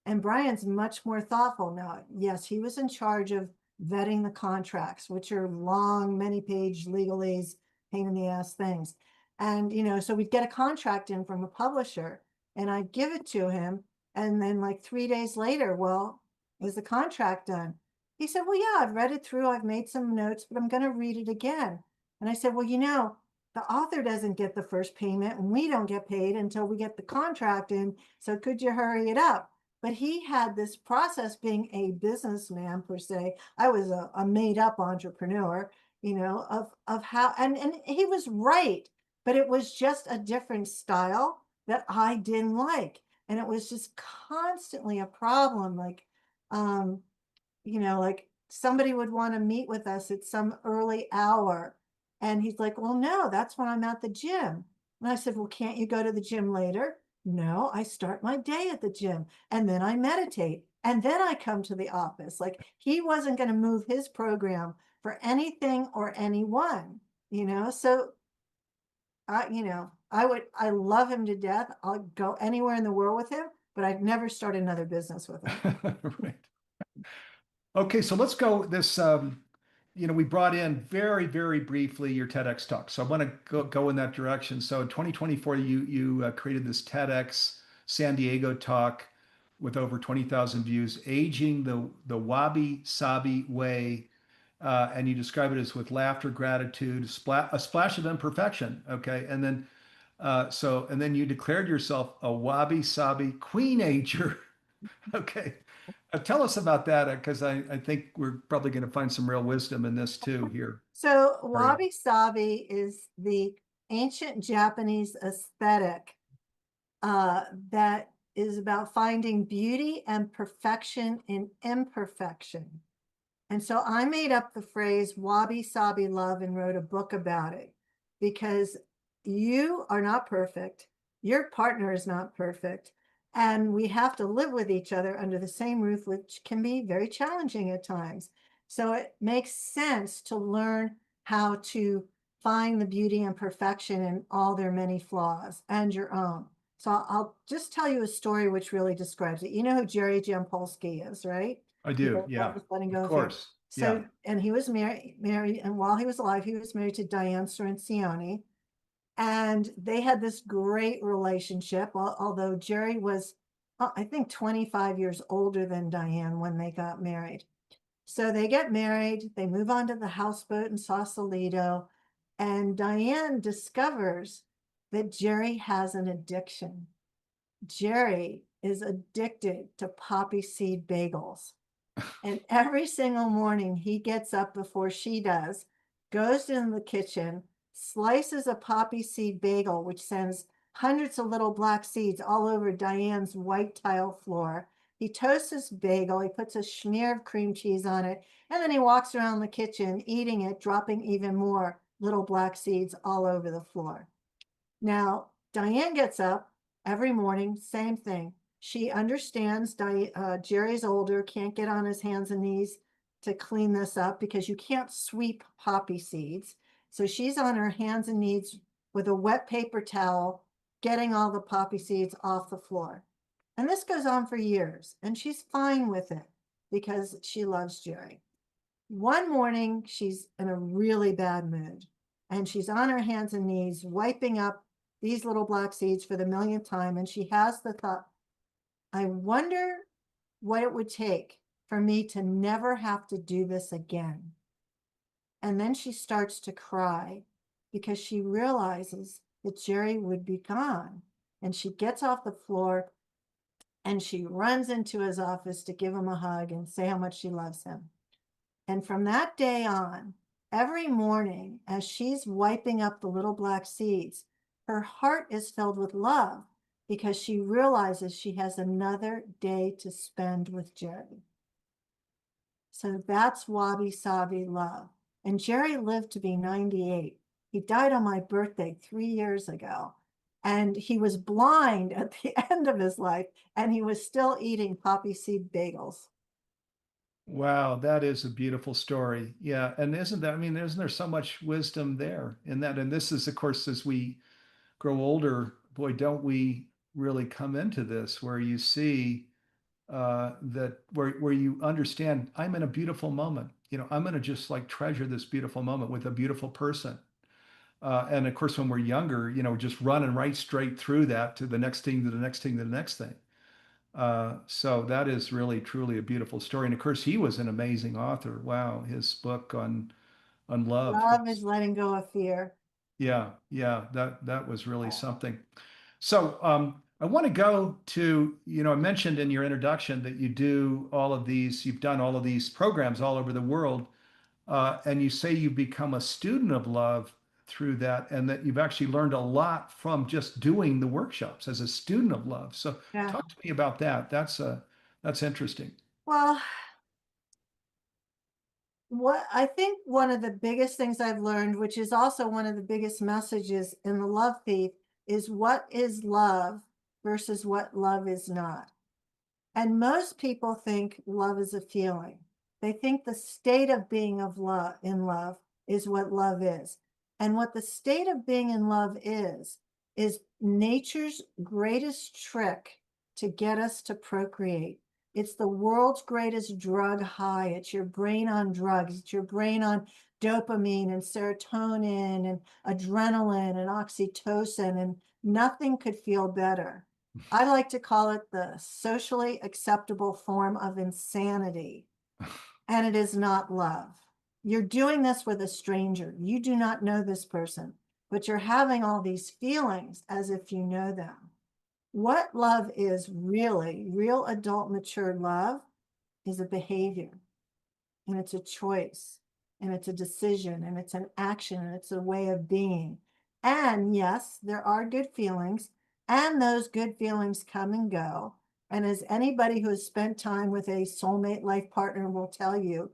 And Brian's much more thoughtful now. Yes, he was in charge of vetting the contracts, which are long, many page legalese, pain in the ass things. And, so we'd get a contract in from a publisher and I'd give it to him. And then like 3 days later, well, is the contract done? He said, well, yeah, I've read it through. I've made some notes, but I'm going to read it again. And I said, well, the author doesn't get the first payment and we don't get paid until we get the contract in. So could you hurry it up? but he had this process being a businessman per se. I was a made up entrepreneur, of how, and he was right, but it was just a different style that I didn't like. And it was just constantly a problem. Um, like somebody would want to meet with us at some early hour. And he's like, well, no, that's when I'm at the gym. And I said, well, can't you go to the gym later? No, I start my day at the gym and then I meditate and then I come to the office. Like he wasn't going to move his program for anything or anyone. So I love him to death. I'll go anywhere in the world with him, but I'd never start another business with him. Right. Okay, so let's go this. We brought in very, very briefly your TEDx talk. So I want to go in that direction. So in 2024, you created this TEDx San Diego talk with over 20,000 views, aging the Wabi-Sabi way, and you describe it as with laughter, gratitude, a splash of imperfection. Okay, and then you declared yourself a Wabi-Sabi queen ager. Okay. Tell us about that because I think we're probably going to find some real wisdom in this too here. So Arielle. wabi-sabi is the ancient Japanese aesthetic that is about finding beauty and perfection in imperfection. And so I made up the phrase wabi-sabi love and wrote a book about it because you are not perfect. Your partner is not perfect. And we have to live with each other under the same roof, which can be very challenging at times. So it makes sense to learn how to find the beauty and perfection in all their many flaws and your own. So I'll just tell you a story which really describes it. You know who Jerry Jampolsky is, right? I He do. wrote Love Yeah. is Letting Of Go of Fear. course. Yeah. So, and he was married, and while he was alive, he was married to Diane Sorincione, and they had this great relationship. Although Jerry was, I think, 25 years older than Diane when they got married. So they get married, they move on to the houseboat in Sausalito, and Diane discovers that Jerry has an addiction. Jerry is addicted to poppy seed bagels. And every single morning he gets up before she does, goes in the kitchen, slices a poppy seed bagel, which sends hundreds of little black seeds all over Diane's white tile floor. He toasts his bagel, he puts a smear of cream cheese on it, and then he walks around the kitchen eating it, dropping even more little black seeds all over the floor. Now, Diane gets up every morning, same thing. She understands Jerry's older, can't get on his hands and knees to clean this up because you can't sweep poppy seeds. So she's on her hands and knees with a wet paper towel, getting all the poppy seeds off the floor. And this goes on for years, and she's fine with it because she loves Jerry. One morning, she's in a really bad mood, and she's on her hands and knees, wiping up these little black seeds for the millionth time. And she has the thought, I wonder what it would take for me to never have to do this again. And then she starts to cry because she realizes that Jerry would be gone. And she gets off the floor and she runs into his office to give him a hug and say how much she loves him. And from that day on, every morning as she's wiping up the little black seeds, her heart is filled with love because she realizes she has another day to spend with Jerry. So that's wabi-sabi love. And Jerry lived to be 98. He died on my birthday 3 years ago. And he was blind at the end of his life, and he was still eating poppy seed bagels. Wow, that is a beautiful story. Yeah, and isn't there so much wisdom there in that? And this is, of course, as we grow older, boy, don't we really come into this where you see that where you understand I'm in a beautiful moment. I'm going to just like treasure this beautiful moment with a beautiful person. And of course, when we're younger, just running right straight through that to the next thing, to the next thing, to the next thing. So that is really truly a beautiful story. And of course, he was an amazing author. Wow, his book on love. Love is letting go of fear. Yeah, yeah, that was really something. So I want to go to, I mentioned in your introduction that you've done all of these programs all over the world, and you say you've become a student of love through that, and that you've actually learned a lot from just doing the workshops as a student of love. So Yeah. talk to me about that. That's interesting. Well, what I think one of the biggest things I've learned, which is also one of the biggest messages in the Love Thief, is what is love versus what love is not. And most people think love is a feeling. They think the state of being of love in love is what love is. And what the state of being in love is nature's greatest trick to get us to procreate. It's the world's greatest drug high. It's your brain on drugs. It's your brain on dopamine and serotonin and adrenaline and oxytocin, and nothing could feel better. I like to call it the socially acceptable form of insanity, and it is not love. You're doing this with a stranger. You do not know this person, but you're having all these feelings as if you know them. What love is really, real adult mature love, is a behavior, and it's a choice, and it's a decision, and it's an action, and it's a way of being. And yes, there are good feelings, and those good feelings come and go. And as anybody who has spent time with a soulmate life partner will tell you,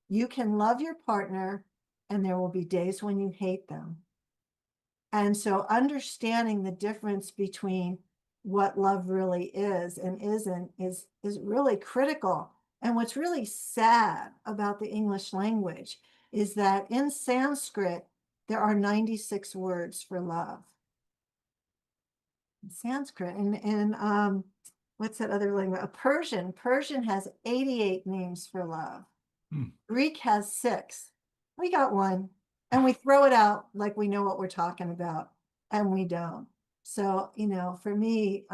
you can love your partner, and there will be days when you hate them. And so understanding the difference between what love really is and isn't is really critical. And what's really sad about the English language is that in Sanskrit, there are 96 words for love. In Sanskrit and what's that other language? Persian has 88 names for love. Hmm. Greek has 6. We got 1, and we throw it out like we know what we're talking about, and we don't. So, for me,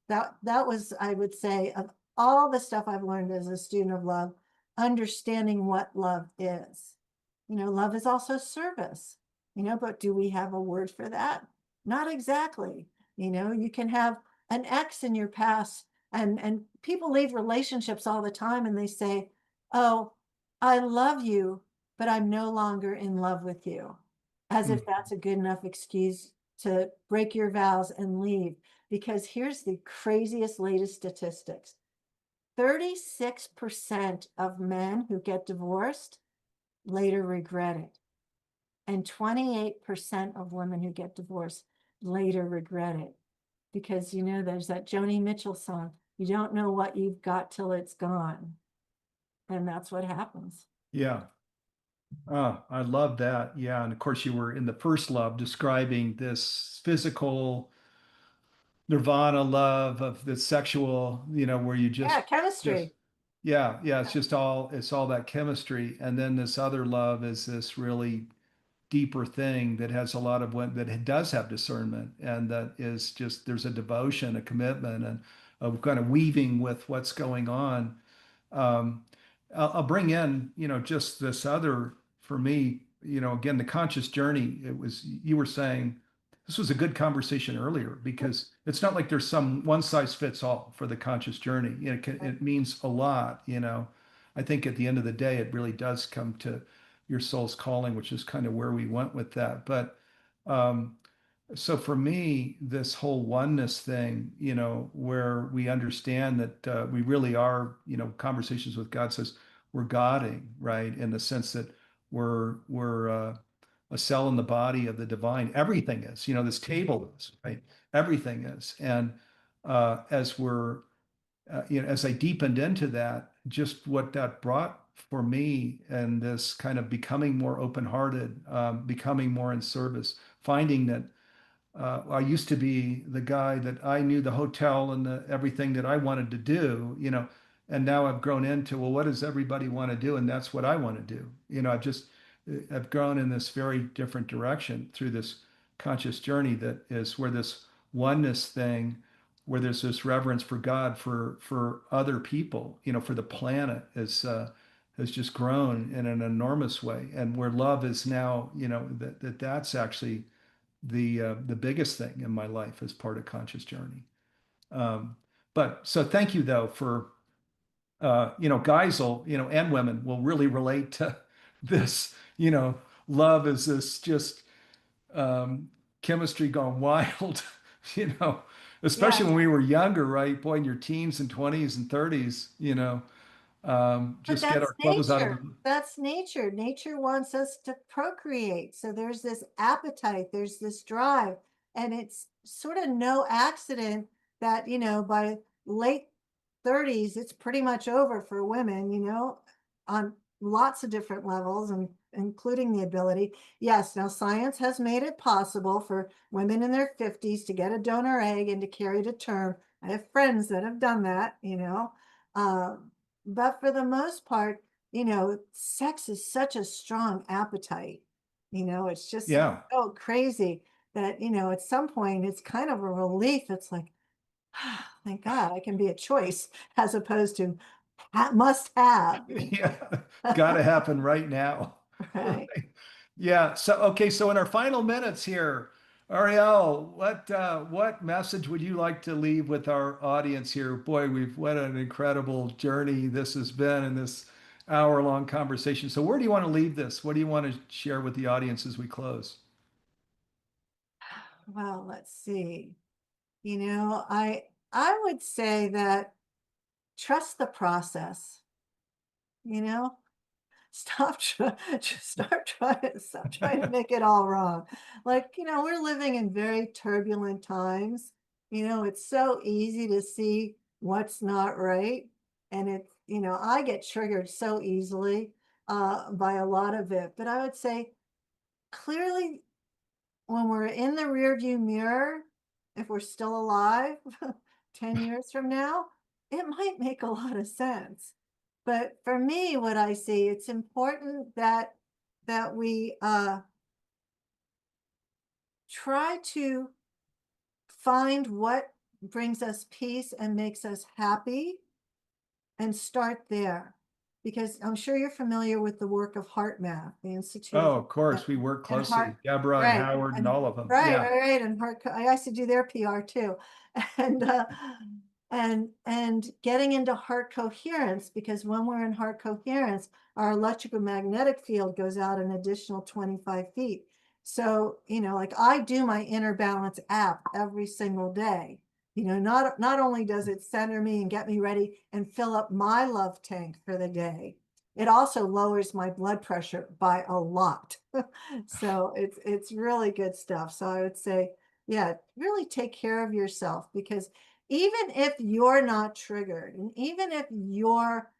that was, I would say, of all the stuff I've learned as a student of love, understanding what love is. Love is also service, but do we have a word for that? Not exactly. You can have an ex in your past, and people leave relationships all the time, and they say, "Oh, I love you, but I'm no longer in love with you," as Hmm. if that's a good enough excuse to break your vows and leave. Because here's the craziest latest statistics: 36% of men who get divorced later regret it, and 28% of women who get divorced later regret it. Because there's that Joni Mitchell song, you don't know what you've got till it's gone. And that's what happens. Yeah. I love that. Yeah. And of course, you were in the first love describing this physical nirvana love of the sexual, where you Yeah, just, chemistry. yeah, it's all that chemistry. And then this other love is this really deeper thing that has a lot of what that does have discernment, and that is just, there's a devotion, a commitment, and of kind of weaving with what's going on. um, I'll bring in, just this other, for me, again, the conscious journey. It was, you were saying this was a good conversation earlier, because it's not like there's some one size fits all for the conscious journey. It means a lot. I think at the end of the day, it really does come to your soul's calling, which is kind of where we went with that. But um, so for me, this whole oneness thing, where we understand that we really are, conversations with God says we're Godding, right? In the sense that we're a cell in the body of the divine. Everything is, this table is, right? Everything is. And as we're, as I deepened into that, just what that brought for me, and this kind of becoming more open-hearted, becoming more in service, finding that I used to be the guy that I knew the hotel and everything that I wanted to do, and now I've grown into, well, what does everybody want to do? And that's what I want to do. I've grown in this very different direction through this conscious journey, that is where this oneness thing, where there's this reverence for God, for other people, for the planet, has just grown in an enormous way. And where love is now, that's actually the biggest thing in my life as part of conscious journey. Um, but so thank you though for guys will, and women will really relate to this, love is this just um, chemistry gone wild, you know, especially Yes. when we were younger, right? Boy, in your teens and 20s and 30s, But just get that's our clothes out of nature. the, That's nature. Nature wants us to procreate. So there's this appetite, there's this drive, and it's sort of no accident that, by late 30s, it's pretty much over for women, on lots of different levels and including the ability. Yes, now science has made it possible for women in their 50s to get a donor egg and to carry to term. I have friends that have done that, Um, but for the most part, sex is such a strong appetite. It's just yeah, so crazy that, at some point it's kind of a relief. It's like, thank God I can be a choice as opposed to must have. yeah, got to happen right now. Right. Yeah. So, okay. So in our final minutes here, Arielle, what message would you like to leave with our audience here? Boy, what an incredible journey this has been in this hour-long conversation. So where do you want to leave this? What do you want to share with the audience as we close? Well, let's see. I would say that trust the process, you know, stop trying just stop trying to make it all wrong. Like, we're living in very turbulent times. It's so easy to see what's not right. And I get triggered so easily by a lot of it. But I would say clearly when we're in the rearview mirror, if we're still alive 10 years from now, it might make a lot of sense. But for me, what I see, it's important that we try to find what brings us peace and makes us happy and start there. Because I'm sure you're familiar with the work of Heart Math, the Institute of Oh, of course, we work and Heart, closely. Deborah and right, Howard and and all of them. right, Yeah. right, right, and Heart. I used to do their PR too, and getting into heart coherence because when we're in heart coherence, our electromagnetic field goes out an additional 25 feet. So like I do my Inner Balance app every single day. Not only does it center me and get me ready and fill up my love tank for the day, it also lowers my blood pressure by a lot. So it's really good stuff. So I would say, yeah, really take care of yourself because even if you're not triggered and even if your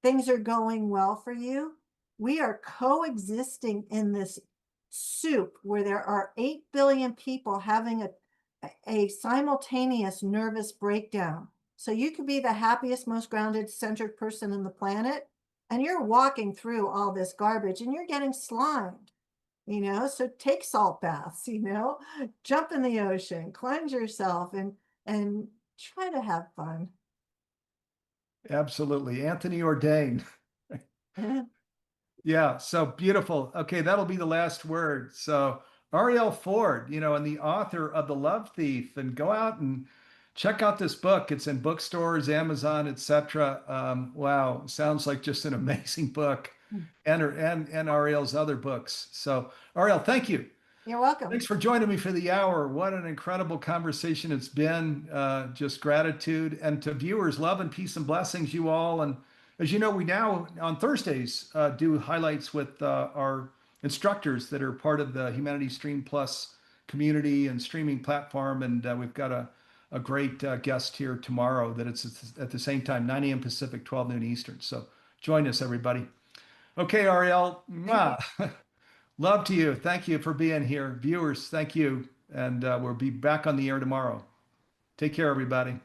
things are going well for you, we are coexisting in this soup where there are 8 billion people having a simultaneous nervous breakdown. So you could be the happiest, most grounded, centered person in the planet, and you're walking through all this garbage and you're getting slimed, so take salt baths, jump in the ocean, cleanse yourself and try to have fun. Absolutely. Anthony Ordain. Yeah, so beautiful. Okay, that'll be the last word. So Arielle Ford, and the author of The Love Thief, and go out and check out this book. It's in bookstores, Amazon, etc. Wow, sounds like just an amazing book, and Arielle's other books. So Arielle, thank you. You're welcome. Thanks for joining me for the hour. What an incredible conversation it's been. Just gratitude. And to viewers, love and peace and blessings, you all. And as you know, we now on Thursdays do highlights with our instructors that are part of the Humanity Stream Plus community and streaming platform. And we've got a great guest here tomorrow that it's at the same time, 9 a.m. Pacific, 12 noon Eastern. So join us, everybody. Okay, Arielle. Thank you. Mwah. Love to you. Thank you for being here. Viewers, thank you. And we'll be back on the air tomorrow. Take care, everybody.